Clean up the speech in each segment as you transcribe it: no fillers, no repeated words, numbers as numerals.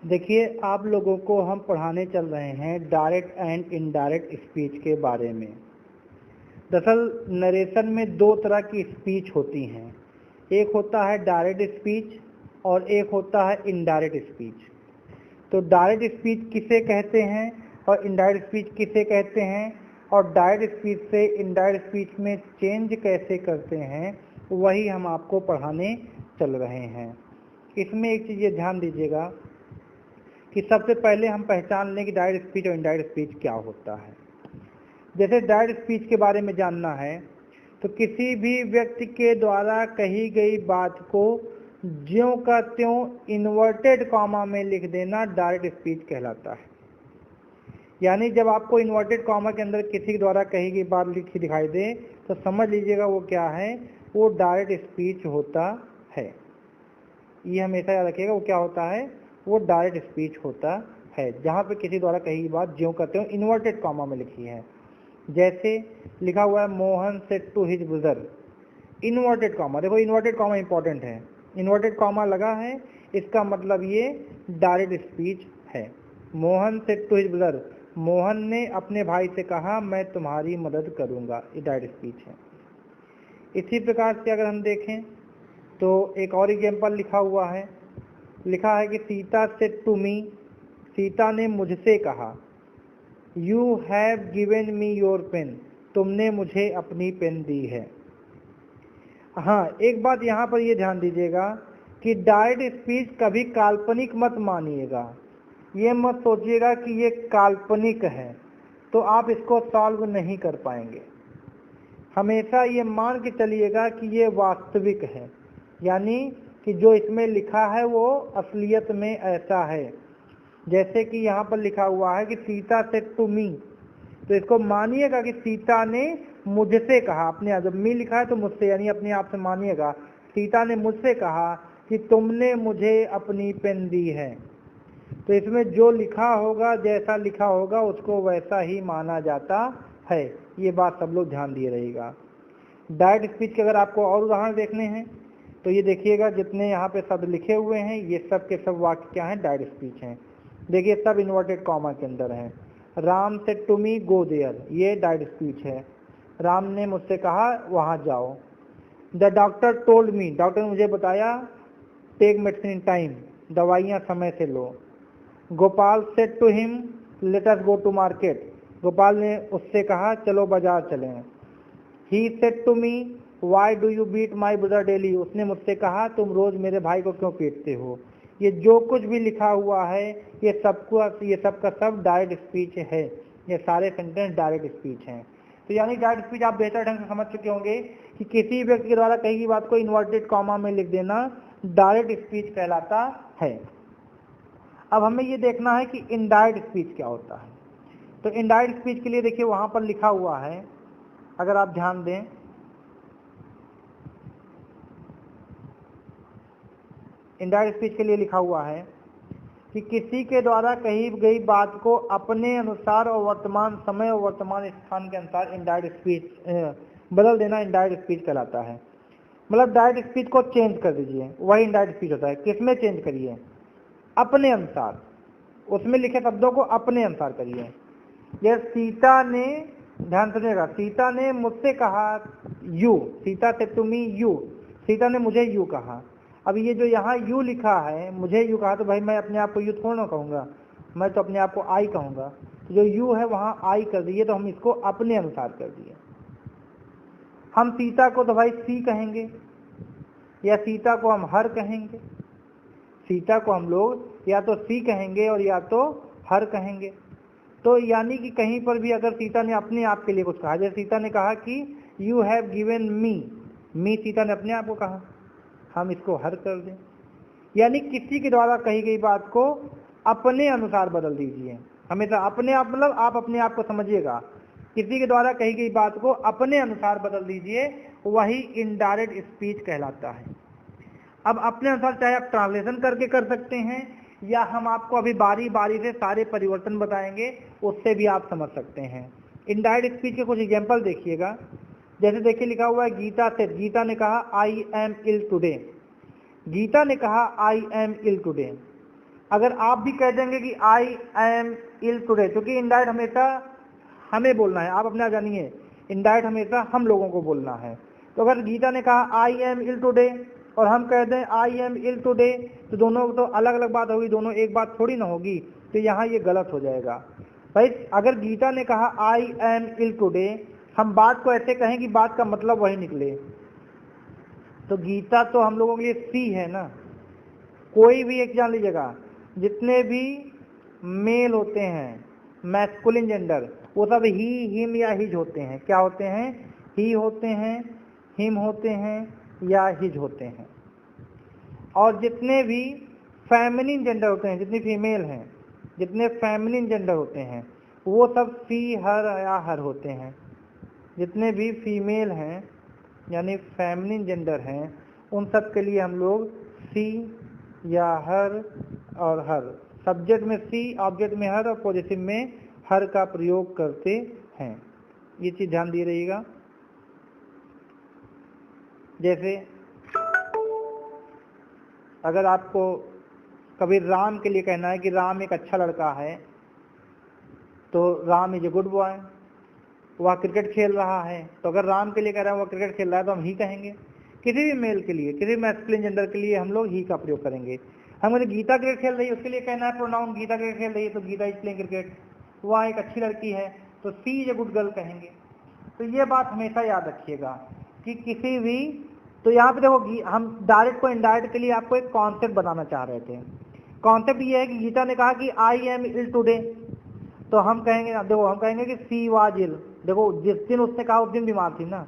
देखिए, आप लोगों को हम पढ़ाने चल रहे हैं डायरेक्ट एंड इनडायरेक्ट स्पीच के बारे में। दरअसल नरेशन में दो तरह की स्पीच होती हैं, एक होता है डायरेक्ट स्पीच और एक होता है इनडायरेक्ट स्पीच। तो डायरेक्ट स्पीच किसे कहते हैं और इनडायरेक्ट स्पीच किसे कहते हैं, और डायरेक्ट स्पीच से इनडायरेक्ट स्पीच में चेंज कैसे करते हैं, वही हम आपको पढ़ाने चल रहे हैं। इसमें एक चीज़ ये ध्यान दीजिएगा कि सबसे पहले हम पहचान लें कि डायरेक्ट स्पीच और इनडायरेक्ट स्पीच क्या होता है। जैसे डायरेक्ट स्पीच के बारे में जानना है तो किसी भी व्यक्ति के द्वारा कही गई बात को ज्यों का त्यों इन्वर्टेड कॉमा में लिख देना डायरेक्ट स्पीच कहलाता है। यानी जब आपको इन्वर्टेड कॉमा के अंदर किसी के द्वारा कही गई बात लिखी दिखाई दे तो समझ लीजिएगा वो क्या है, वो डायरेक्ट स्पीच होता है। ये हमेशा याद रखिएगा, वो क्या होता है, वो डायरेक्ट स्पीच होता है जहाँ पे किसी द्वारा कही गई बात ज्यों का त्यों इन्वर्टेड कॉमा में लिखी है। जैसे लिखा हुआ है Mohan said to his brother, inverted comma. देखो इन्वर्टेड कॉमा इंपॉर्टेंट है, इन्वर्टेड कॉमा लगा है, इसका मतलब ये डायरेक्ट स्पीच है। Mohan said to his brother, Mohan ने अपने भाई से कहा मैं तुम्हारी मदद करूंगा, ये डायरेक्ट स्पीच है। इसी प्रकार से अगर हम देखें तो एक और एग्जाम्पल लिखा हुआ है, लिखा है कि Sita said to me, Sita ने मुझसे कहा, you have given me your pen, तुमने मुझे अपनी पेन दी है। हाँ, एक बात यहाँ पर ये ध्यान दीजिएगा कि डायरेक्ट स्पीच कभी काल्पनिक मत मानिएगा। ये मत सोचिएगा कि ये काल्पनिक है तो आप इसको सॉल्व नहीं कर पाएंगे। हमेशा ये मान के चलिएगा कि ये वास्तविक है, यानी कि जो इसमें लिखा है वो असलियत में ऐसा है। जैसे कि यहाँ पर लिखा हुआ है कि सीता सेड टू मी, तो इसको मानिएगा कि सीता ने मुझसे कहा, अपने जब मी लिखा है तो मुझसे, यानी अपने आप से मानिएगा सीता ने मुझसे कहा कि तुमने मुझे अपनी पेन दी है। तो इसमें जो लिखा होगा, जैसा लिखा होगा उसको वैसा ही माना जाता है। ये बात सब लोग ध्यान दिए रहिएगा। डायरेक्ट स्पीच के अगर आपको और उदाहरण देखने हैं तो ये देखिएगा, जितने यहाँ पे शब्द लिखे हुए हैं ये सब के सब वाक्य क्या हैं, डायरेक्ट स्पीच हैं। देखिए सब इन्वर्टेड कॉमा के अंदर हैं। Ram said to me go there, ये डायरेक्ट स्पीच है, राम ने मुझसे कहा वहाँ जाओ। The doctor told me, doctor ने मुझे बताया, टेक मेडिसिन इन टाइम, दवाइयाँ समय से लो। Gopal said to him let us go to market, Gopal ने उससे कहा चलो बाजार चलें। He said to me why do you beat my brother daily, उसने मुझसे कहा तुम रोज मेरे भाई को क्यों पीटते हो। ये जो कुछ भी लिखा हुआ है ये सब का सब डायरेक्ट स्पीच है, ये सारे सेंटेंस डायरेक्ट स्पीच हैं। तो यानी डायरेक्ट स्पीच आप बेहतर ढंग से समझ चुके होंगे कि किसी व्यक्ति के द्वारा कही गई बात को इन्वर्टेड कॉमा में लिख देना डायरेक्ट स्पीच कहलाता है। अब हमें ये देखना है कि इनडायरेक्ट स्पीच क्या होता है। तो इनडायरेक्ट स्पीच के लिए देखिए वहां पर लिखा हुआ है, अगर आप ध्यान दें, इनडायरेक्ट स्पीच के लिए लिखा हुआ है कि किसी के द्वारा कही गई बात को अपने अनुसार और वर्तमान समय और वर्तमान स्थान के अनुसार इनडायरेक्ट स्पीच बदल देना इनडायरेक्ट स्पीच कहलाता है। मतलब डायरेक्ट स्पीच को चेंज कर दीजिए, वही इनडायरेक्ट स्पीच होता है। किसमें चेंज करिए, अपने अनुसार, उसमें लिखे शब्दों को अपने अनुसार करिए। यह सीता ने, ध्यान सुनिएगा, सीता ने मुझसे कहा यू, सीता से टू मी यू, सीता ने मुझे यू कहा। अब ये जो यहाँ यू लिखा है, मुझे यू कहा, तो भाई मैं अपने आप को यू थोड़ा ना कहूँगा, मैं तो अपने आप को आई कहूँगा। तो जो यू है वहाँ आई कर दिए, तो हम इसको अपने अनुसार कर दिए। हम सीता को तो भाई सी कहेंगे, या सीता को हम हर कहेंगे। सीता को हम लोग या तो सी कहेंगे और या तो हर कहेंगे। तो यानी कि कहीं पर भी अगर सीता ने अपने आप के लिए कुछ कहा, जैसे सीता ने कहा कि यू हैव गिवन मी, मी सीता ने अपने आप को कहा, हम इसको हर कर दें। यानी किसी के द्वारा कही गई बात को अपने अनुसार बदल दीजिए। हमेशा अपने आप, मतलब आप अपने आप को समझिएगा, किसी के द्वारा कही गई बात को अपने अनुसार बदल दीजिए, वही इनडायरेक्ट स्पीच कहलाता है। अब अपने अनुसार चाहे आप ट्रांसलेशन करके कर सकते हैं, या हम आपको अभी बारी बारी से सारे परिवर्तन बताएंगे, उससे भी आप समझ सकते हैं। इनडायरेक्ट स्पीच के कुछ एग्जाम्पल देखिएगा। जैसे देखिए लिखा हुआ है गीता से, गीता ने कहा I am ill today, Geeta ने कहा आई एम इल टुडे। अगर आप भी कह देंगे कि आई एम इल टुडे, क्योंकि इनडायरेक्ट हमेशा हमें बोलना है, आप अपने आप जानिए इनडायरेक्ट हमेशा हम लोगों को बोलना है। तो अगर गीता ने कहा आई एम इल टुडे और हम कह दें आई एम इल टुडे, तो दोनों तो अलग अलग बात होगी, दोनों एक बात थोड़ी ना होगी, तो यहाँ ये गलत हो जाएगा भाई। अगर गीता ने कहा आई एम इल टुडे, हम बात को ऐसे कहें कि बात का मतलब वही निकले, तो गीता तो हम लोगों के लिए सी है ना। कोई भी एक जान लीजिएगा, जितने भी मेल होते हैं मैस्कुलिन जेंडर, वो सब ही हिम या हिज होते हैं। क्या होते हैं? ही होते हैं, हिम होते हैं या हिज होते हैं। और जितने भी फेमिनिन जेंडर होते हैं, जितनी फीमेल हैं, जितने फेमिनिन जेंडर होते हैं, वो सब सी हर या हर होते हैं। जितने भी फीमेल हैं यानी फेमिनिन जेंडर हैं, उन सब के लिए हम लोग सी या हर और हर, सब्जेक्ट में सी, ऑब्जेक्ट में हर और पॉजिटिव में हर का प्रयोग करते हैं। ये चीज़ ध्यान दिए रहिएगा। जैसे अगर आपको कभी राम के लिए कहना है कि राम एक अच्छा लड़का है, तो Ram is a good boy, वह क्रिकेट खेल रहा है, तो अगर राम के लिए कह रहा है वह क्रिकेट खेल रहा है तो हम ही कहेंगे। किसी भी मेल के लिए, किसी भी मैस्कुलिन जेंडर के लिए हम लोग ही का प्रयोग करेंगे। हम गीता क्रिकेट खेल रही है, उसके लिए कहना है प्रोनाउन गीता क्रिकेट खेल रही है, तो गीता इज प्लेइंग क्रिकेट, वह एक अच्छी लड़की है तो सी इज ए गुड गर्ल कहेंगे। तो ये बात हमेशा याद रखिएगा कि किसी भी, तो यहाँ पे देखो हम डायरेक्ट को इनडायरेक्ट के लिए आपको एक कॉन्सेप्ट बताना चाह रहे थे। कॉन्सेप्ट ये है कि गीता ने कहा कि आई एम इल टुडे, तो हम कहेंगे, देखो हम कहेंगे कि सी वाज इल। देखो जिस दिन उसने कहा उस दिन बीमार थी ना,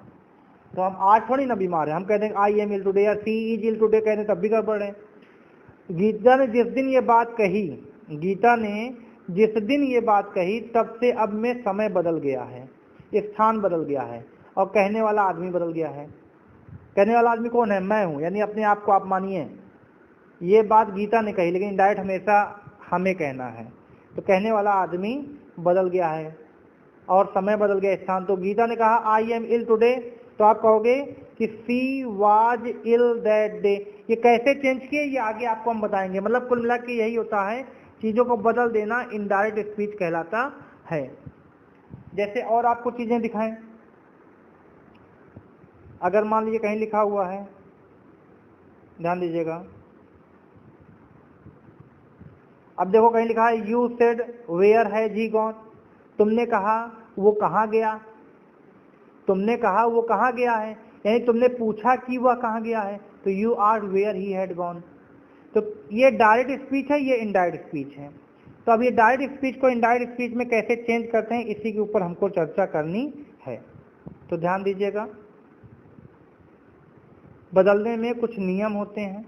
तो हम आज थोड़ी ना बीमार है, हम कह देंगे आई एम इल टुडे या सी इज इल टुडे कह दें तब भी गड़बड़ है। गीता ने जिस दिन ये बात कही, गीता ने जिस दिन ये बात कही, तब से अब में समय बदल गया है, स्थान बदल गया है और कहने वाला आदमी बदल गया है। कहने वाला आदमी कौन है? मैं हूं, यानी अपने आप को आप मानिए। ये बात गीता ने कही, लेकिन डायरेक्ट हमेशा हमें कहना है। तो कहने वाला आदमी बदल गया है और समय बदल गया, स्थान। तो गीता ने कहा आई एम इल टुडे, तो आप कहोगे कि she was ill that day. ये कैसे चेंज किए ये आगे आपको हम बताएंगे। मतलब कुल मिला के यही होता है, चीज़ों को बदल देना इनडायरेक्ट स्पीच कहलाता है। जैसे और आपको चीज़ें दिखाएं, अगर मान लीजिए कहीं लिखा हुआ है, ध्यान दीजिएगा, अब देखो कहीं लिखा है you said where has he gone, तुमने कहा वो कहाँ गया, तुमने कहा वो कहाँ गया है, यानी तुमने पूछा कि वह कहाँ गया है। तो you are where he had gone. तो ये डायरेक्ट स्पीच है, ये इनडायरेक्ट स्पीच है। तो अब ये डायरेक्ट स्पीच को इनडायरेक्ट स्पीच में कैसे चेंज करते हैं, इसी के ऊपर हमको चर्चा करनी है। तो ध्यान दीजिएगा, बदलने में कुछ नियम होते हैं।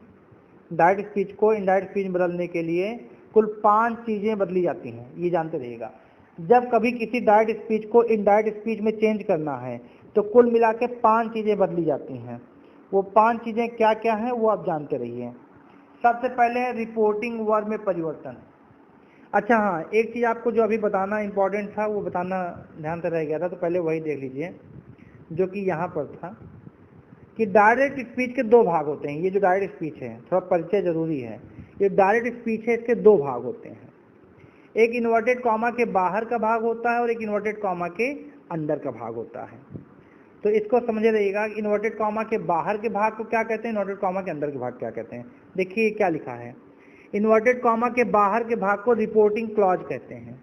डायरेक्ट स्पीच को इनडायरेक्ट स्पीच बदलने के लिए कुल 5 चीज़ें बदली जाती हैं, ये जानते रहिएगा। जब कभी किसी डायरेक्ट स्पीच को इनडायरेक्ट स्पीच में चेंज करना है तो कुल मिला के 5 चीज़ें बदली जाती हैं। वो 5 चीज़ें क्या क्या हैं वो आप जानते रहिए। सबसे पहले है रिपोर्टिंग वर्ब में परिवर्तन। अच्छा हाँ, एक चीज़ आपको जो अभी बताना इंपॉर्टेंट था वो बताना ध्यान से रह गया था, तो पहले वही देख लीजिए जो कि यहाँ पर था कि डायरेक्ट स्पीच के 2 भाग होते हैं। ये जो डायरेक्ट स्पीच है, थोड़ा परिचय जरूरी है। ये डायरेक्ट स्पीच है, इसके 2 भाग होते हैं। एक इन्वर्टेड कॉमा के बाहर का भाग होता है और एक इन्वर्टेड कॉमा के अंदर का भाग होता है। तो इसको समझे रहिएगा, इन्वर्टेड कॉमा के बाहर के भाग को क्या कहते हैं, इन्वर्टेड कॉमा के अंदर के भाग क्या कहते हैं। देखिए क्या लिखा है, इन्वर्टेड कॉमा के बाहर के भाग को रिपोर्टिंग क्लॉज कहते हैं।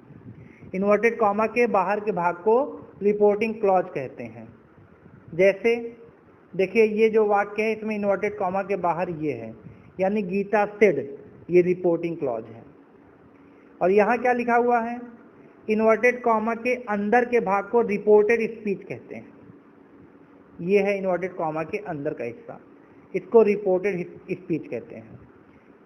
इन्वर्टेड कॉमा के बाहर के भाग को रिपोर्टिंग क्लॉज कहते हैं। जैसे देखिए ये जो वाक्य है इसमें इन्वर्टेड कॉमा के बाहर ये है, यानी गीता सेड, ये रिपोर्टिंग क्लॉज है। और यहाँ क्या लिखा हुआ है, इन्वर्टेड कॉमा के अंदर के भाग को रिपोर्टेड स्पीच कहते हैं। ये है इन्वर्टेड कॉमा के अंदर का हिस्सा, इसको रिपोर्टेड स्पीच कहते हैं।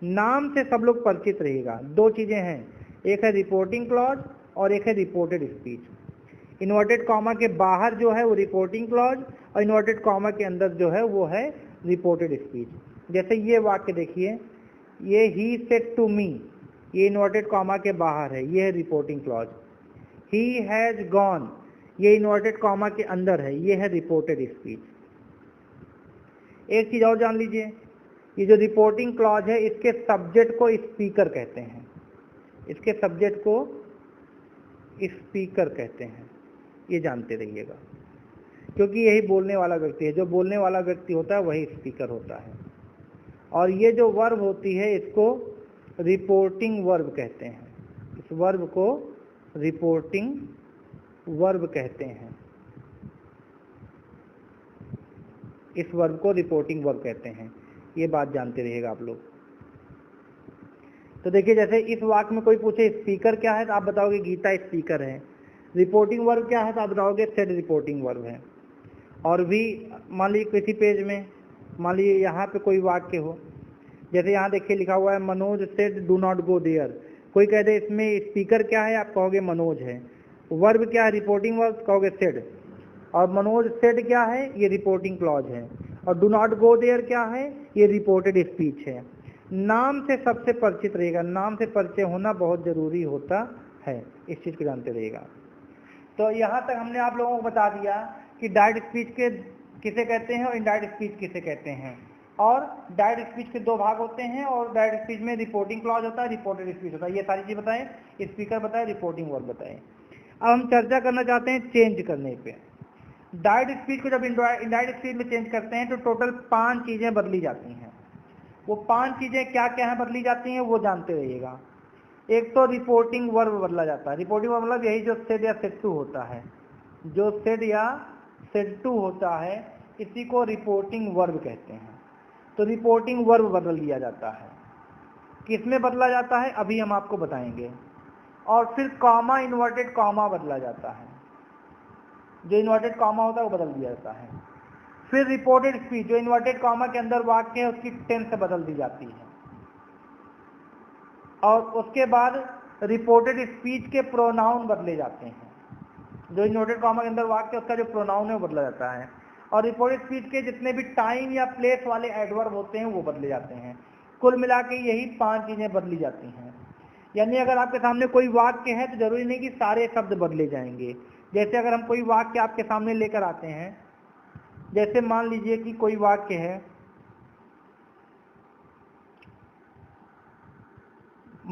नाम से सब लोग परिचित रहिएगा। 2 चीज़ें हैं, एक है रिपोर्टिंग क्लॉज और एक है रिपोर्टेड स्पीच। इन्वर्टेड कॉमा के बाहर जो है वो रिपोर्टिंग क्लॉज और इन्वर्टेड कॉमा के अंदर जो है वो है रिपोर्टेड स्पीच। जैसे ये वाक्य देखिए, ये ही सेड टू मी, ये इन्वर्टेड कॉमा के बाहर है, ये है reporting clause. He has gone, ये इन्वर्टेड कॉमा के अंदर है, ये है रिपोर्टेड स्पीच। एक चीज़ और जान लीजिए, ये जो रिपोर्टिंग क्लॉज है इसके सब्जेक्ट को स्पीकर कहते हैं, इसके सब्जेक्ट को स्पीकर कहते हैं, ये जानते रहिएगा, क्योंकि यही बोलने वाला व्यक्ति है, जो बोलने वाला व्यक्ति होता है वही स्पीकर होता है। और ये जो वर्ब होती है इसको रिपोर्टिंग वर्ब कहते हैं, इस वर्ब को रिपोर्टिंग वर्ब कहते हैं, इस वर्ब को रिपोर्टिंग वर्ब कहते हैं, ये बात जानते रहिएगा आप लोग। तो देखिए जैसे इस वाक्य में कोई पूछे स्पीकर क्या है तो आप बताओगे गीता स्पीकर है, रिपोर्टिंग वर्ब क्या है तो आप बताओगे सेड रिपोर्टिंग वर्ब है। और भी मान लीजिए किसी पेज में मान लीजिए यहाँ पे कोई वाक्य हो, जैसे यहाँ देखिए लिखा हुआ है Manoj said do not go there, कोई कह दे इसमें स्पीकर क्या है आप कहोगे मनोज है, वर्ब क्या है रिपोर्टिंग वर्ब कहोगे सेड, और मनोज सेड क्या है ये रिपोर्टिंग क्लॉज है, और डू नॉट गो देयर क्या है ये रिपोर्टेड स्पीच है। नाम से सबसे परिचित रहेगा, नाम से परिचय होना बहुत जरूरी होता है, इस चीज़ को जानते रहिएगा। तो यहाँ तक हमने आप लोगों को बता दिया कि डायरेक्ट स्पीच के किसे कहते हैं और इनडायरेक्ट स्पीच किसे कहते हैं, और डायरेक्ट स्पीच के दो भाग होते हैं, और डायरेक्ट स्पीच में रिपोर्टिंग क्लॉज होता है, रिपोर्टेड स्पीच होता है, ये सारी चीज़ बताएं, स्पीकर बताएं, रिपोर्टिंग वर्ब बताएं। अब हम चर्चा करना चाहते हैं चेंज करने पे। डायरेक्ट स्पीच को जब इनडायरेक्ट स्पीच में चेंज करते हैं तो टोटल 5 चीज़ें बदली जाती हैं। वो 5 चीज़ें क्या क्या हैं बदली जाती हैं वो जानते रहिएगा। एक तो रिपोर्टिंग वर्ब बदला जाता है, रिपोर्टिंग वर्ब मतलब यही जो सेड या सेड टू होता है, जो सेड या सेड टू होता है इसी को रिपोर्टिंग वर्ब कहते हैं। तो रिपोर्टिंग वर्ब बदल दिया जाता है, किसमें बदला जाता है अभी हम आपको बताएंगे। और फिर कॉमा इन्वर्टेड कॉमा बदला जाता है, जो इन्वर्टेड कॉमा होता है वो बदल दिया जाता है। फिर रिपोर्टेड स्पीच, जो इन्वर्टेड कॉमा के अंदर वाक्य है उसकी टेंस बदल दी जाती है। और उसके बाद रिपोर्टेड स्पीच के प्रोनाउन बदले जाते हैं, जो इन्वर्टेड कॉमा के अंदर वाक्य है उसका जो प्रोनाउन है वो बदला जाता है। और रिपोर्टेड स्पीच के जितने भी टाइम या प्लेस वाले एडवर्ब होते हैं वो बदले जाते हैं। कुल मिला के यही 5 चीज़ें बदली जाती हैं। यानी अगर आपके सामने कोई वाक्य है तो जरूरी नहीं कि सारे शब्द बदले जाएंगे। जैसे अगर हम कोई वाक्य आपके सामने लेकर आते हैं, जैसे मान लीजिए कि कोई वाक्य है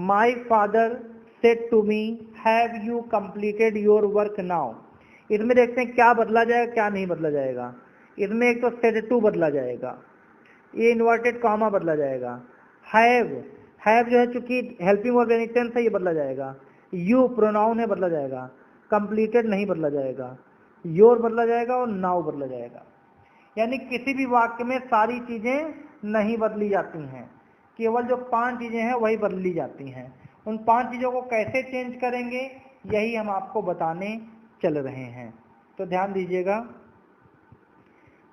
my father said to me have you completed your work now. इसमें देखते हैं क्या बदला जाएगा क्या नहीं बदला जाएगा। इसमें एक तो सेड टू बदला जाएगा, ये इन्वर्टेड कॉमा बदला जाएगा, हैव जो है चूंकि हेल्पिंग वर्ब यानी टेंस है ये बदला जाएगा, यू प्रोनाउन है बदला जाएगा, कंप्लीटेड नहीं बदला जाएगा, योर बदला जाएगा और नाउ बदला जाएगा। यानी किसी भी वाक्य में सारी चीज़ें नहीं बदली जाती हैं, केवल जो 5 चीज़ें हैं वही बदली जाती हैं। उन 5 चीज़ों को कैसे चेंज करेंगे यही हम आपको बताने चल रहे हैं। तो ध्यान दीजिएगा,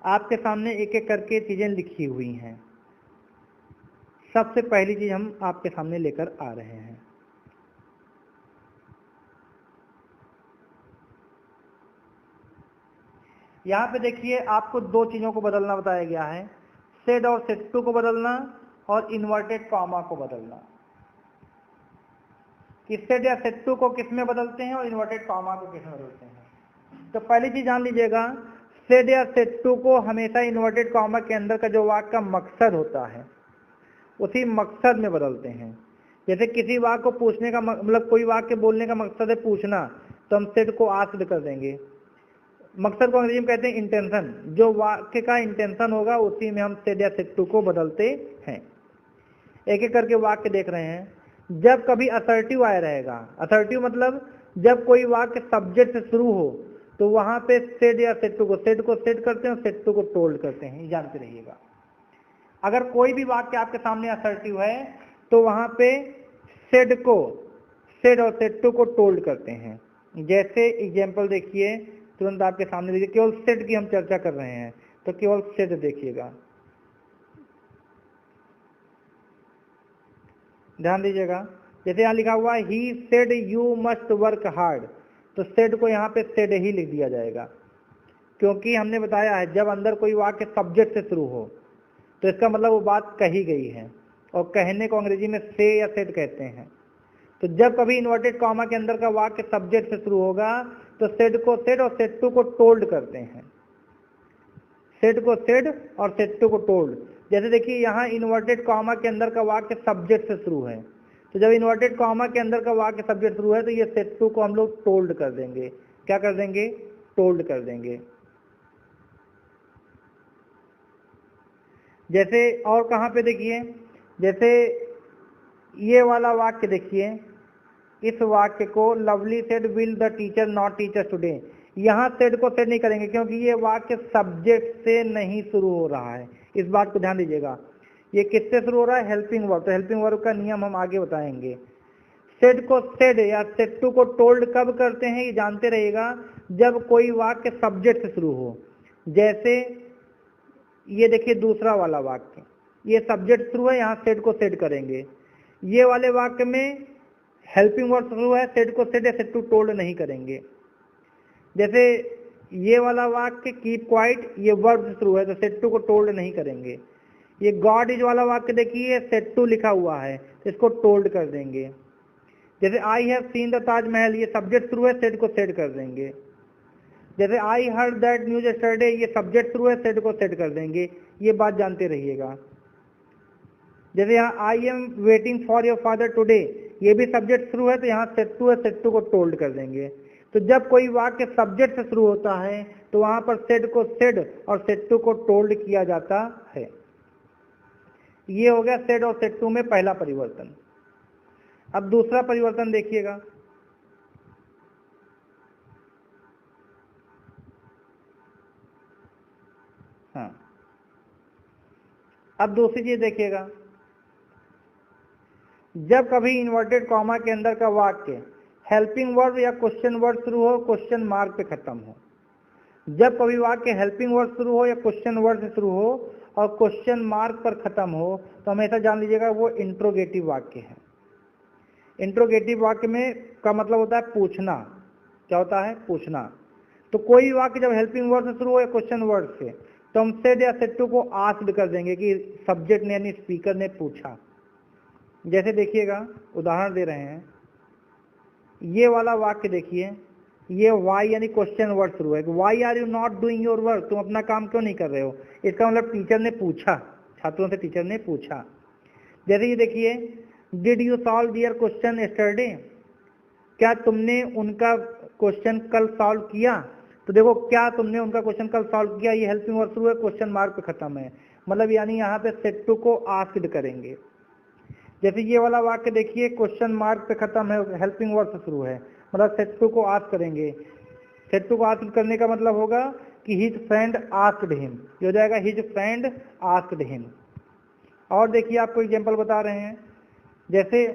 आपके सामने एक एक करके चीज़ें लिखी हुई हैं। सबसे पहली चीज़ हम आपके सामने लेकर आ रहे हैं। यहाँ पे देखिए आपको 2 चीज़ों को बदलना बताया गया है, सेड और सेड टू को बदलना और इन्वर्टेड कॉमा को बदलना। कि सेड या सेड टू को किस में बदलते हैं और इन्वर्टेड कॉमा को किस में बदलते हैं। तो पहली चीज़ जान लीजिएगा, सेड या सेड टू को हमेशा इन्वर्टेड कॉमा के अंदर का जो वाक्य का मकसद होता है उसी मकसद में बदलते हैं। जैसे किसी वाक्य को पूछने का मतलब कोई वाक्य बोलने का मकसद है पूछना, तो हम सेड को आस्क्ड कर देंगे। मकसद को अंग्रेजी में कहते हैं इंटेंशन, जो वाक्य का इंटेंशन होगा उसी में हम सेड या सेड टू को बदलते हैं। एक एक करके वाक्य देख रहे हैं। जब कभी असर्टिव आया रहेगा, असर्टिव मतलब जब कोई वाक्य सब्जेक्ट से शुरू हो तो वहां पे सेड या सेड टू को सेड करते हैं और सेड टू को टोल्ड करते हैं, जानते रहिएगा। अगर कोई भी वाक्य आपके सामने असर्टिव है तो वहां पे सेड और सेड टू को टोल्ड करते हैं। जैसे एग्जाम्पल देखिए तुरंत आपके सामने देखिए, केवल सेड की हम चर्चा कर रहे हैं तो केवल सेड देखिएगा, ध्यान दीजिएगा। जैसे यहाँ लिखा हुआ है he said you must work hard, तो सेड को यहाँ पे सेड ही लिख दिया जाएगा, क्योंकि हमने बताया है जब अंदर कोई वाक्य सब्जेक्ट से शुरू हो तो इसका मतलब वो बात कही गई है, और कहने को अंग्रेजी में से या सेड कहते हैं। तो जब कभी इन्वर्टेड कॉमा के अंदर का वाक्य सब्जेक्ट से शुरू होगा तो सेड को सेड और सेड टू को टोल्ड करते हैं, सेड को सेड और सेड टू को टोल्ड। जैसे देखिए यहाँ इन्वर्टेड कॉमा के अंदर का वाक्य सब्जेक्ट से शुरू है, तो जब इन्वर्टेड कॉमा के अंदर का वाक्य सब्जेक्ट शुरू है तो ये सेट टू को हम लोग टोल्ड कर देंगे। क्या कर देंगे? टोल्ड कर देंगे। जैसे और कहाँ पे देखिए, जैसे ये वाला वाक्य देखिए, इस वाक्य को lovely said will the teacher not teach us today, यहाँ सेड को सेड नहीं करेंगे क्योंकि ये वाक्य सब्जेक्ट से नहीं शुरू हो रहा है। इस बात को ध्यान दीजिएगा। ये किससे शुरू हो रहा है? Helping verb. तो हेल्पिंग वर्ब का नियम हम आगे बताएंगे। सेड को सेड या सेड टू को टोल्ड कब करते हैं ये जानते रहिएगा, जब कोई वाक्य सब्जेक्ट से शुरू हो। जैसे ये देखिए दूसरा वाला वाक्य, ये सब्जेक्ट शुरू है, यहाँ सेड को सेड करेंगे। ये वाले वाक्य में हेल्पिंग वर्ब शुरू है, सेड को सेड या सेड टू टोल्ड नहीं करेंगे। जैसे ये वाला वाक्य कीप क्वाइट, ये वर्ब से शुरू है तो सेड टू को टोल्ड नहीं करेंगे। ये गॉड इज वाला वाक्य देखिए सेड टू लिखा हुआ है तो इसको टोल्ड कर देंगे। जैसे I have seen the Taj Mahal, ये सब्जेक्ट शुरू है, सेड को सेड कर देंगे। जैसे I heard that news yesterday, ये सब्जेक्ट शुरू है, सेड को सेड कर देंगे। ये बात जानते रहिएगा। जैसे यहाँ I am waiting for your father today, ये भी सब्जेक्ट शुरू है तो यहाँ सेड टू है, सेड टू को टोल्ड कर देंगे। तो जब कोई वाक्य सब्जेक्ट से शुरू होता है तो वहां पर सेड को सेड और सेड टू को टोल्ड किया जाता है। ये हो गया सेड और सेड टू में पहला परिवर्तन। अब दूसरा परिवर्तन देखिएगा। हाँ, अब दूसरी चीज देखिएगा, जब कभी इन्वर्टेड कॉमा के अंदर का वाक्य हेल्पिंग वर्ब या क्वेश्चन वर्ड शुरू हो, क्वेश्चन मार्क पे खत्म हो। जब कभी वाक्य हेल्पिंग वर्ड शुरू हो या क्वेश्चन वर्ड से शुरू हो और क्वेश्चन मार्क पर खत्म हो तो हमेशा जान लीजिएगा वो इंट्रोगेटिव वाक्य है। इंट्रोगेटिव वाक्य में का मतलब होता है पूछना। क्या होता है? पूछना। तो कोई वाक्य जब हेल्पिंग वर्ड से शुरू हो या क्वेश्चन वर्ड से तो हम सेड या सेड टू को आस्क्ड कर देंगे कि सब्जेक्ट ने यानी स्पीकर ने पूछा। जैसे देखिएगा, उदाहरण दे रहे हैं, ये वाला वाक्य देखिए, ये वाई यानी क्वेश्चन वर्ड शुरू है। Why are you not doing your work, तुम अपना काम क्यों नहीं कर रहे हो? इसका मतलब टीचर ने पूछा, छात्रों से टीचर ने पूछा। जैसे ये देखिए, did you solve their question yesterday, क्या तुमने उनका क्वेश्चन कल सॉल्व किया? तो देखो, क्या तुमने उनका क्वेश्चन कल सॉल्व किया, ये हेल्पिंग वर्ड शुरू है, क्वेश्चन मार्क पे खत्म है। मतलब यानी यहाँ पे सेड टू को आस्क्ड करेंगे। जैसे ये वाला वाक्य देखिए, क्वेश्चन मार्क पे खत्म है, हेल्पिंग वर्ड से शुरू है, मतलब सेड टू को आस्क करेंगे। सेड टू को आस्क करने का मतलब होगा कि हिज फ्रेंड आस्क्ड हिम, ये हो जाएगा हिज फ्रेंड आस्क्ड हिम। और देखिए आपको एग्जांपल बता रहे हैं, जैसे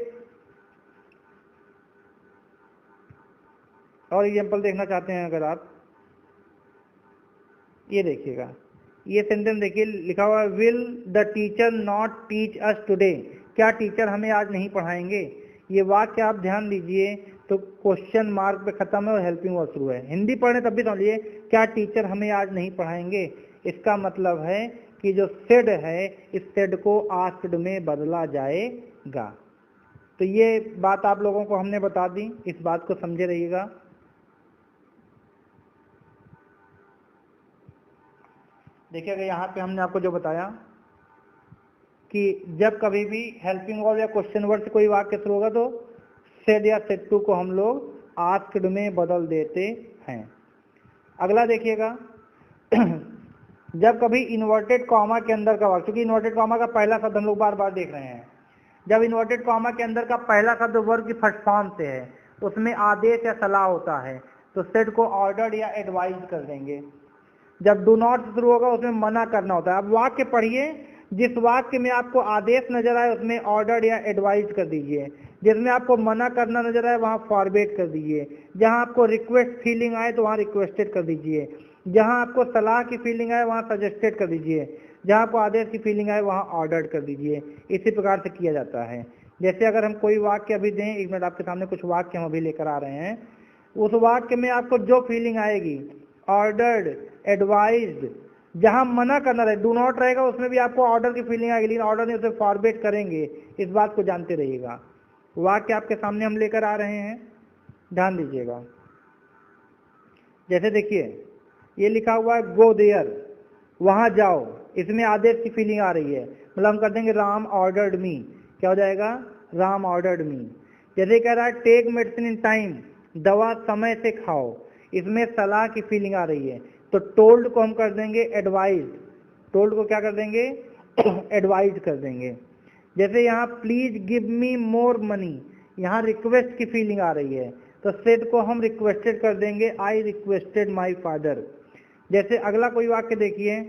और एग्जांपल देखना चाहते हैं अगर आप, ये देखिएगा, ये सेंटेंस देखिए लिखा हुआ है, will the teacher not teach us today, क्या टीचर हमें आज नहीं पढ़ाएंगे? ये वाक्य आप ध्यान दीजिए तो क्वेश्चन मार्क पे खत्म है और हेल्पिंग वर्ड शुरू है। हिंदी पढ़ने तब भी समझिए, क्या टीचर हमें आज नहीं पढ़ाएंगे, इसका मतलब है कि जो सेड है इस सेड को आस्क्ड में बदला जाएगा। तो ये बात आप लोगों को हमने बता दी, इस बात को समझे रहिएगा। देखिएगा यहाँ पे हमने आपको जो बताया कि जब कभी भी हेल्पिंग वर्ड या क्वेश्चन वर्ड से कोई वाक्य शुरू होगा तो सेड या सेड टू को हम लोग आस्क्ड में बदल देते हैं। अगला देखिएगा, जब कभी इन्वर्टेड कॉमा के अंदर का वाक्य, क्योंकि इन्वर्टेड कॉमा का पहला शब्द हम लोग बार बार देख रहे हैं, जब इन्वर्टेड कॉमा के अंदर का पहला शब्द वर्ब की फर्स्ट फॉर्म से है, उसमें आदेश या सलाह होता है, तो सेड को ऑर्डर्ड या एडवाइज कर देंगे। जब डू नॉट शुरू होगा उसमें मना करना होता है। अब वाक्य पढ़िए, जिस वाक्य में आपको आदेश नजर आए उसमें ऑर्डर्ड या एडवाइज कर दीजिए, जिसमें आपको मना करना नजर आए वहाँ फॉरवर्ड कर दीजिए, जहाँ आपको रिक्वेस्ट फीलिंग आए तो वहाँ रिक्वेस्टेड कर दीजिए, जहाँ आपको सलाह की फीलिंग आए वहाँ सजेस्टेड कर दीजिए, जहाँ आपको आदेश की फीलिंग आए वहाँ ऑर्डर्ड कर दीजिए। इसी प्रकार से किया जाता है। जैसे अगर हम कोई वाक्य अभी दें, एक मिनट, आपके सामने कुछ वाक्य हम अभी लेकर आ रहे हैं, उस वाक्य में आपको जो फीलिंग आएगी, ऑर्डर्ड, एडवाइज्ड, जहां मना करना रहे, डू नॉट रहेगा उसमें भी आपको ऑर्डर की फीलिंग आएगी, लेकिन ऑर्डर नहीं उसे फॉरवर्ड करेंगे। इस बात को जानते रहिएगा। वाक्य आपके सामने हम लेकर आ रहे हैं, ध्यान दीजिएगा। जैसे देखिए, ये लिखा हुआ है गो देयर, वहां जाओ, इसमें आदेश की फीलिंग आ रही है, मतलब हम कर देंगे राम ऑर्डर्ड मी, क्या हो जाएगा, राम ऑर्डर्ड मी। जैसे कह रहा है टेक मेडिसिन इन टाइम, दवा समय से खाओ, इसमें सलाह की फीलिंग आ रही है, तो टोल्ड को हम कर देंगे एडवाइज, टोल्ड को क्या कर देंगे एडवाइज कर देंगे। जैसे यहाँ please give me more money, यहाँ रिक्वेस्ट की फीलिंग आ रही है, तो सेड को हम रिक्वेस्टेड कर देंगे, आई रिक्वेस्टेड माई फादर। जैसे अगला कोई वाक्य देखिए,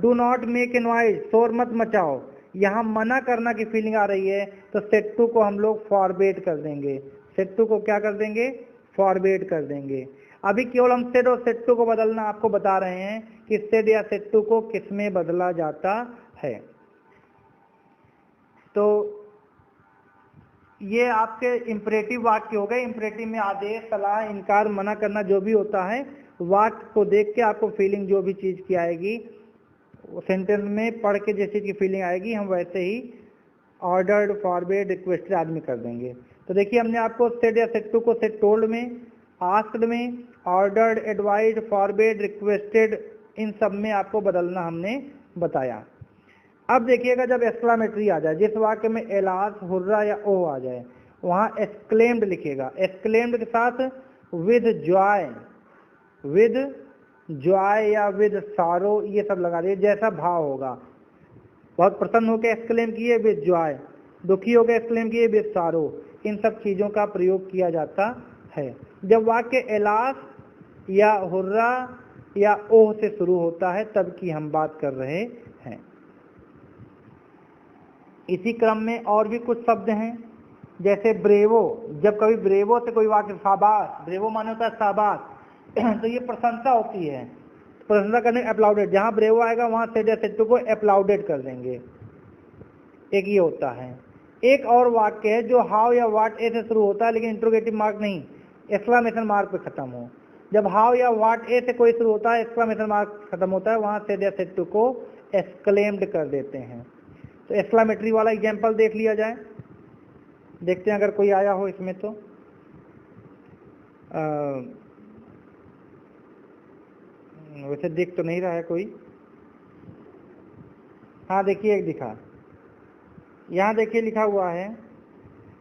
do not make a noise, शोर मत मचाओ, यहाँ मना करना की फीलिंग आ रही है, तो सेड टू को हम लोग फॉरबेड कर देंगे, सेड टू को क्या कर देंगे, फॉरबेड कर देंगे। अभी केवल हम सेड और सेड टू को बदलना आपको बता रहे हैं कि सेड या सेड टू को किस में बदला जाता है। तो ये आपके इंपरेटिव वाक्य हो गए। इंपरेटिव में आदेश, सलाह, इनकार, मना करना जो भी होता है, वाक्य को देख के आपको फीलिंग जो भी चीज़ की आएगी, सेंटेंस में पढ़ के जैसी की फीलिंग आएगी, हम वैसे ही ऑर्डर्ड, फॉरबेड, रिक्वेस्टेड आदमी कर देंगे। तो देखिए हमने आपको सेड या सेड टू को सेड टोल्ड में, आस्क्ड में, ऑर्डर्ड, एडवाइज, फॉरबेड, रिक्वेस्टेड, इन सब में आपको बदलना हमने बताया। अब देखिएगा जब एक्सक्लामेटरी आ जाए, जिस वाक्य में एलास, हुर्रा या ओ आ जाए, वहाँ एक्सक्लेम्ड लिखेगा, एक्सक्लेम्ड के साथ विद जॉय, विद जॉय या विद सारो, ये सब लगा दिए, जैसा भाव होगा। बहुत प्रसन्न होकर एक्सक्लेम किए विद जॉय, दुखी होकर एक्सक्लेम किए विद सारो, इन सब चीज़ों का प्रयोग किया जाता है। जब वाक्य एलास या हुर्रा या ओह से शुरू होता है तब की हम बात कर रहे हैं। इसी क्रम में और भी कुछ शब्द हैं, जैसे ब्रेवो, जब कभी ब्रेवो से कोई वाक्य, शाबाश, ब्रेवो माने होता है शाबाश, तो ये प्रशंसा होती है, प्रशंसा करने अप्लाउडेड, जहाँ ब्रेवो आएगा वहाँ सेड या सेड टू को अप्लाउडेड कर देंगे, एक ये होता है। एक और वाक्य है जो हाउ या व्हाट ए से शुरू होता है लेकिन इंट्रोगेटिव मार्क नहीं, एक्सक्लामेशन मार्क पे खत्म हो। जब हाउ या व्हाट ए से कोई शुरू होता है, एक्सक्लामेशन मार्क खत्म होता है, वहाँ सेड या सेड टू को एक्सक्लेम्ड कर देते हैं। तो एक्सक्लामेटरी वाला एग्जाम्पल देख लिया जाए, देखते हैं अगर कोई आया हो इसमें तो। वैसे देख तो नहीं रहा है कोई, हाँ देखिए एक दिखा, यहाँ देखिए लिखा हुआ है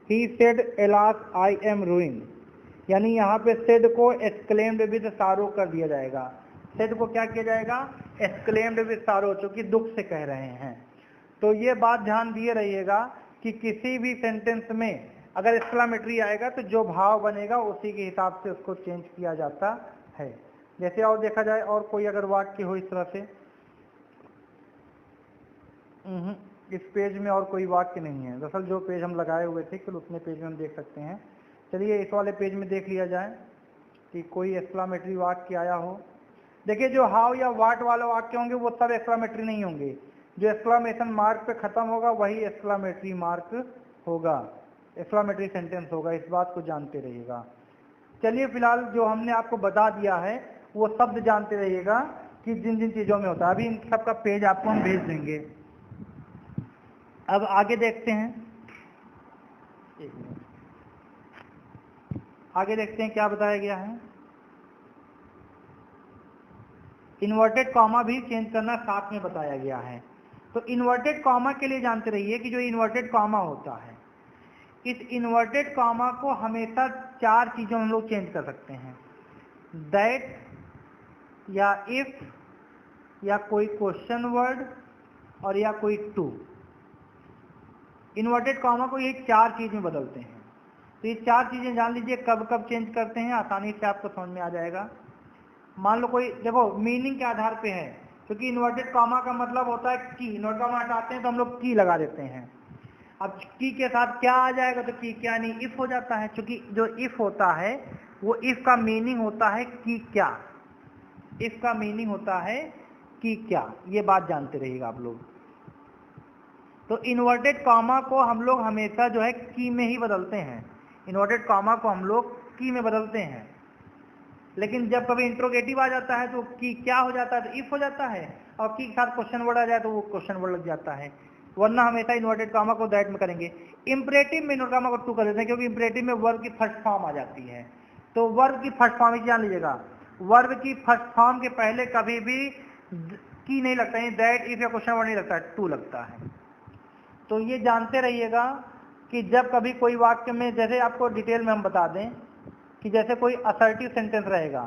he said alas I am ruined, यानी यहाँ पे सेड को एक्सक्लेम्ड विद सारो कर दिया जाएगा। सेड को क्या किया जाएगा, एक्सक्लेम्ड विद सारो, चूंकि दुख से कह रहे हैं। तो ये बात ध्यान दिए रहिएगा कि किसी भी सेंटेंस में अगर एक्सक्लामेटरी आएगा तो जो भाव बनेगा उसी के हिसाब से उसको चेंज किया जाता है। जैसे और देखा जाए और कोई अगर वाक्य हो इस तरह से, इस पेज में और कोई वाक्य नहीं है, दरअसल जो पेज हम लगाए हुए थे कि उतने पेज में हम देख सकते हैं। चलिए इस वाले पेज में देख लिया जाए कि कोई एक्सक्लामेटरी वाक्य आया हो। देखिए जो हाउ या वाट वाले वाक्य होंगे वो सब एक्सक्लामेटरी नहीं होंगे, जो एक्सक्लामेशन मार्क पे खत्म होगा वही एक्सक्लामेटरी मार्क होगा, एक्सक्लामेटरी सेंटेंस होगा, इस बात को जानते रहिएगा। चलिए फिलहाल जो हमने आपको बता दिया है वो शब्द जानते रहिएगा कि जिन जिन चीज़ों में होता है। अभी इन सब का पेज आपको हम भेज देंगे। अब आगे देखते हैं, एक मिनट, आगे देखते हैं क्या बताया गया है। इन्वर्टेड कॉमा भी चेंज करना साथ में बताया गया है। तो इन्वर्टेड कॉमा के लिए जानते रहिए कि जो इन्वर्टेड कॉमा होता है, इस इन्वर्टेड कॉमा को हमेशा चार चीज़ों में हम लोग चेंज कर सकते हैं, दैट या इफ या कोई क्वेश्चन वर्ड और या कोई टू। इन्वर्टेड कॉमा को ये चार चीज़ में बदलते हैं। तो ये चार चीज़ें जान लीजिए कब कब चेंज करते हैं, आसानी से आपको समझ में आ जाएगा। मान लो कोई, देखो मीनिंग के आधार पे है, क्योंकि इन्वर्टेड कॉमा का मतलब होता है की, इन्वर्टेड कॉमा हटाते हैं तो हम लोग की लगा देते हैं। अब की के साथ क्या आ जाएगा, तो की क्या नहीं, इफ हो जाता है। क्योंकि जो इफ होता है वो इफ का मीनिंग होता है कि क्या, इफ का मीनिंग होता है कि क्या, ये बात जानते रहिएगा आप लोग। तो इन्वर्टेड कॉमा को हम लोग हमेशा जो है की में ही बदलते हैं, इन्वर्टेड कॉमा को हम लोग की में बदलते हैं। लेकिन जब कभी इंट्रोगेटिव आ जाता है तो की क्या हो जाता है, तो इफ हो जाता है, और की के साथ क्वेश्चन वर्ड आ जाए तो वो क्वेश्चन वर्ड लग जाता है। वरना हमेशा इन्वर्टेड कॉमा को दैट में करेंगे। इंपरेटिव में इन्वर्टेड कॉमा को टू कर देते हैं, क्योंकि इंपरेटिव में वर्ब की फर्स्ट फॉर्म आ जाती है। तो वर्ब की फर्स्ट फॉर्म जान लीजिएगा, वर्ब की फर्स्ट फॉर्म के पहले कभी भी की नहीं लगता, यानी दैट इफ या क्वेश्चन वर्ड नहीं लगता, टू लगता है। तो ये जानते रहिएगा कि जब कभी कोई वाक्य में, जैसे आपको डिटेल में हम बता दें कि जैसे कोई असर्टिव सेंटेंस रहेगा,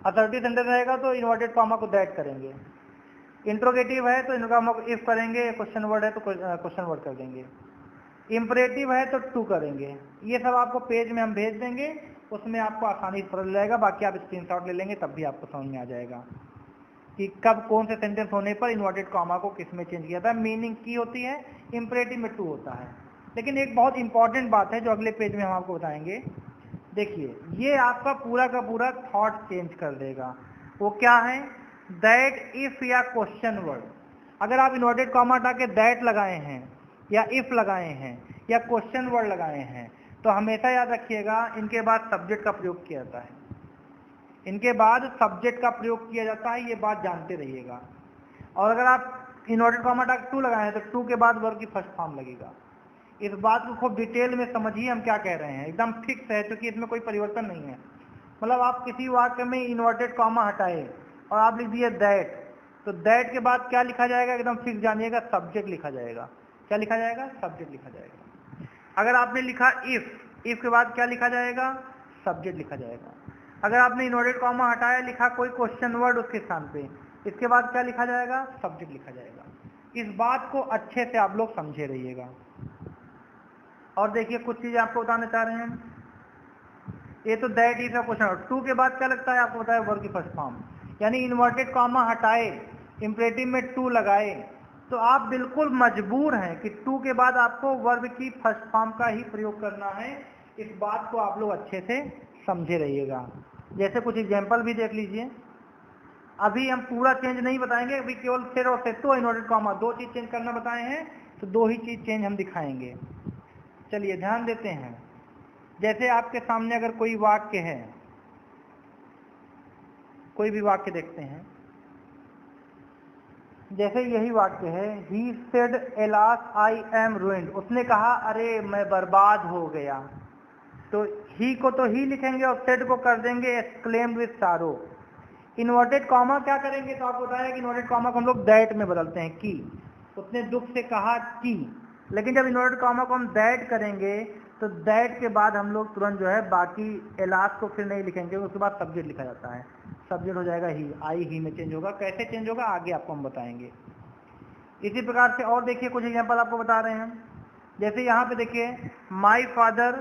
असर्टिव सेंटेंस रहेगा तो इन्वर्टेड कॉमा को दैट करेंगे, इंट्रोगेटिव है तो इनका कॉमा को इफ करेंगे, क्वेश्चन वर्ड है तो क्वेश्चन वर्ड कर देंगे, इंपरेटिव है तो टू करेंगे। ये सब आपको पेज में हम भेज देंगे, उसमें आपको आसानी से पता चल जाएगा। बाकी आप स्क्रीनशॉट ले लेंगे तब भी आपको समझ में आ जाएगा कि कब कौन से सेंटेंस होने पर इन्वर्टेड कॉमा को किस में चेंज किया था। मीनिंग की होती है, इंपरेटिव में टू होता है। लेकिन एक बहुत इंपॉर्टेंट बात है जो अगले पेज में हम आपको बताएंगे। देखिए, ये आपका पूरा का पूरा थॉट चेंज कर देगा। वो क्या है? दैट इफ या क्वेश्चन वर्ड। अगर आप इन्वर्टेड कॉमा हटा के दैट लगाए हैं या इफ लगाए हैं या क्वेश्चन वर्ड लगाए हैं तो हमेशा याद रखिएगा इनके बाद सब्जेक्ट का प्रयोग किया जाता है, इनके बाद सब्जेक्ट का प्रयोग किया जाता है, ये बात जानते रहिएगा। और अगर आप इन्वर्टेड कॉमा हटा के टू लगाए हैं तो टू के बाद वर्ब की फर्स्ट फॉर्म लगेगा। इस बात को खूब डिटेल में समझिए हम क्या कह रहे हैं, एकदम फिक्स है क्योंकि इसमें कोई परिवर्तन नहीं है। मतलब आप किसी वाक्य में इन्वर्टेड कॉमा हटाए और आप लिख दिए दैट, तो दैट के बाद क्या लिखा जाएगा एकदम फिक्स जानिएगा, सब्जेक्ट लिखा जाएगा। क्या लिखा जाएगा? सब्जेक्ट लिखा जाएगा। अगर आपने लिखा इफ के बाद क्या लिखा जाएगा? सब्जेक्ट लिखा जाएगा। अगर आपने इन्वर्टेड कॉमा हटाया, लिखा कोई क्वेश्चन वर्ड उसके स्थान पे, इसके बाद क्या लिखा जाएगा? सब्जेक्ट लिखा जाएगा। इस बात को अच्छे से आप लोग समझे रहिएगा। और देखिए कुछ चीजें आपको बताना चाह रहे हैं। ये तो दैट इफ या क्वेश्चन वर्ड, टू के बाद क्या लगता है आपको बताया? वर्ब की फर्स्ट फॉर्म। यानी इन्वर्टेड कॉमा हटाए, इंपरेटिव में टू लगाए तो आप बिल्कुल मजबूर हैं कि टू के बाद आपको वर्ब की फर्स्ट फॉर्म का ही प्रयोग करना है। इस बात को आप लोग अच्छे से समझे रहिएगा। जैसे कुछ एग्जांपल भी देख लीजिए। अभी हम पूरा चेंज नहीं बताएंगे, अभी केवल फिर और से तो इन्वर्टेड कॉमा दो चीज चेंज करना बताए हैं, तो दो ही चीज चेंज हम दिखाएंगे। चलिए ध्यान देते हैं। जैसे आपके सामने अगर कोई वाक्य है, कोई भी वाक्य देखते हैं, जैसे यही वाक्य है, he said alas I am ruined, उसने कहा अरे मैं बर्बाद हो गया। तो ही को तो ही लिखेंगे और सेड को कर देंगे एक्सक्लेम्ड विद सारो। इन्वर्टेड कॉमा क्या करेंगे? तो आपको बताया कि इन्वर्टेड कॉमा को हम लोग दैट में बदलते हैं, की। उसने दुख से कहा की। लेकिन जब इन्वर्टेड कॉमा को हम दैट करेंगे तो दैट के बाद हम लोग तुरंत जो है बाकी एलास को फिर नहीं लिखेंगे, उसके बाद सब्जेक्ट लिखा जाता है। सब्जेक्ट हो जाएगा ही, आई ही में चेंज होगा। कैसे चेंज होगा आगे आपको हम बताएंगे। इसी प्रकार से और देखिए कुछ एग्जांपल आपको बता रहे हैं। जैसे यहाँ पे देखिए माई फादर,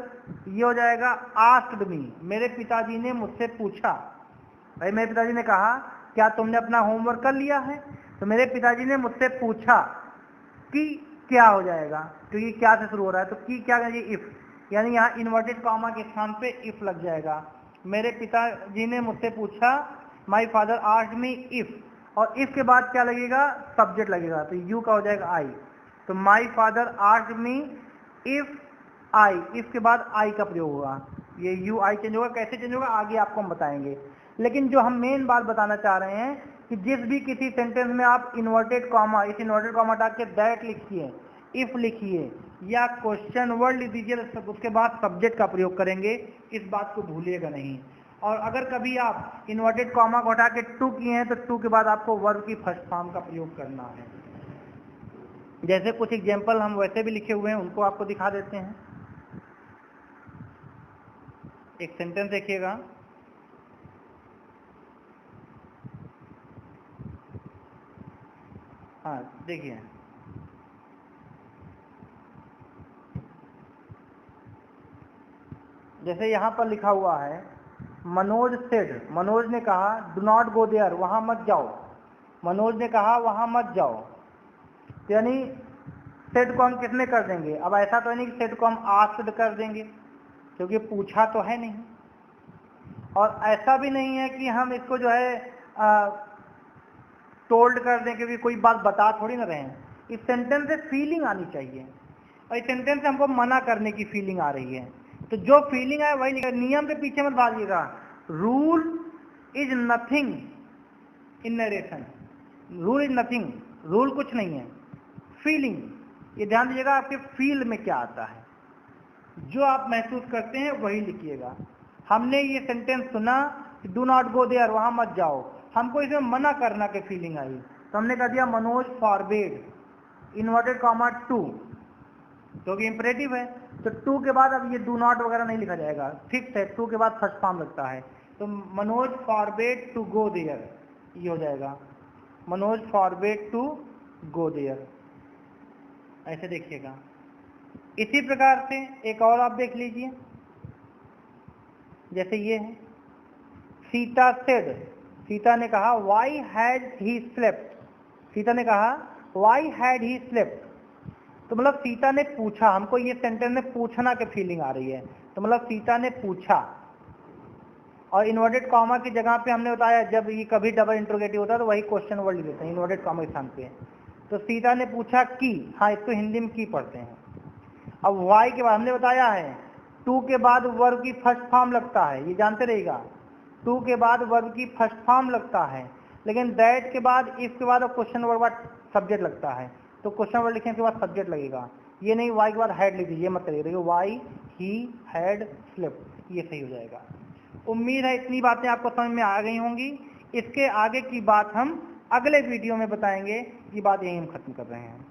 ये हो जाएगा आस्क्ड मी, मेरे पिताजी ने मुझसे पूछा। भाई मेरे पिताजी ने कहा क्या तुमने अपना होमवर्क कर लिया है? तो मेरे पिताजी ने मुझसे पूछा कि क्या हो जाएगा, क्योंकि क्या से शुरू हो रहा है तो की क्या करेंगे? इफ। यानी यहाँ इन्वर्टेड कॉमा के स्थान पे इफ लग जाएगा। मेरे पिताजी ने मुझसे पूछा, my father asked me if, और इफ के बाद क्या लगेगा? सब्जेक्ट लगेगा, तो यू का हो जाएगा आई। तो my father asked me if I, if के बाद आई का प्रयोग होगा, ये यू आई चेंज होगा। कैसे चेंज होगा आगे आपको हम बताएंगे। लेकिन जो हम मेन बात बताना चाह रहे हैं कि जिस भी किसी सेंटेंस में आप इन्वर्टेड कॉमा, इस इन्वर्टेड कॉमा हटा के दैट लिखिए, इफ लिखिए या क्वेश्चन वर्ड लिख दीजिए, उसके बाद सब्जेक्ट का प्रयोग करेंगे। इस बात को भूलिएगा नहीं। और अगर कभी आप इन्वर्टेड कॉमा को हटा के टू किए हैं तो टू के बाद आपको वर्ब की फर्स्ट फॉर्म का प्रयोग करना है। जैसे कुछ एग्जांपल हम वैसे भी लिखे हुए हैं, उनको आपको दिखा देते हैं। एक सेंटेंस देखिएगा, हाँ देखिए, जैसे यहाँ पर लिखा हुआ है मनोज सेड, मनोज ने कहा डू नॉट गो देयर, वहां मत जाओ। मनोज ने कहा वहां मत जाओ, यानी सेड को हम किसमें कर देंगे? अब ऐसा तो नहीं कि सेड को हम आस्क्ड कर देंगे, क्योंकि पूछा तो है नहीं। और ऐसा भी नहीं है कि हम इसको जो है टोल्ड कर दें, क्योंकि कोई बात बता थोड़ी ना रहे हैं। इस सेंटेंस से फीलिंग आनी चाहिए, और इस सेंटेंस से हमको मना करने की फीलिंग आ रही है। तो जो फीलिंग है वही लिखा। नियम के पीछे मत भागिएगा। Rule is nothing in narration, rule is nothing, rule कुछ नहीं है, फीलिंग। ये ध्यान दीजिएगा आपके फील में क्या आता है, जो आप महसूस करते हैं वही लिखिएगा। हमने ये सेंटेंस सुना डू नॉट गो देयर, वहां मत जाओ, हमको इसमें मना करना की फीलिंग आई, तो हमने कर दिया Manoj forbade inverted comma two, क्योंकि इंपरेटिव है। तो टू के बाद अब ये डू नॉट वगैरह नहीं लिखा जाएगा, फिक्स है, टू के बाद फर्स्ट फॉर्म लगता है। तो Manoj forbade to go there, ये हो जाएगा Manoj forbade to go there. ऐसे देखिएगा। इसी प्रकार से एक और आप देख लीजिए, जैसे ये है, सीता सेड, सीता ने कहा why had he slept, Sita ने कहा वाई हैड ही स्लेप्ट। तो मतलब सीता ने पूछा, हमको ये सेंटेंस में पूछना की फीलिंग आ रही है, तो मतलब सीता ने पूछा। और इन्वर्टेड कॉमा की जगह पे हमने बताया जब ये कभी डबल इंट्रोगेटिव होता है तो वही क्वेश्चन वर्ड लिख देते हैं इन्वर्टेड कॉमा के स्थान पे। तो सीता ने पूछा की, हाँ इसको हिंदी में की पढ़ते हैं। अब वाई के बाद हमने बताया है टू के बाद वर्ब की फर्स्ट फॉर्म लगता है, ये जानते रहिएगा, टू के बाद वर्ब की फर्स्ट फॉर्म लगता है, लेकिन दैट के बाद इफ के बाद क्वेश्चन वर्ड बाद सब्जेक्ट लगता है। तो क्वेश्चन वर्ड लिखने के बाद सब्जेक्ट लगेगा, ये नहीं वाई के बाद हैड लिख दीजिए, मत करिए, वाई ही हैड स्लेप्ट, ये सही हो जाएगा। उम्मीद है इतनी बातें आपको समझ में आ गई होंगी। इसके आगे की बात हम अगले वीडियो में बताएंगे, ये बात यहीं हम खत्म कर रहे हैं।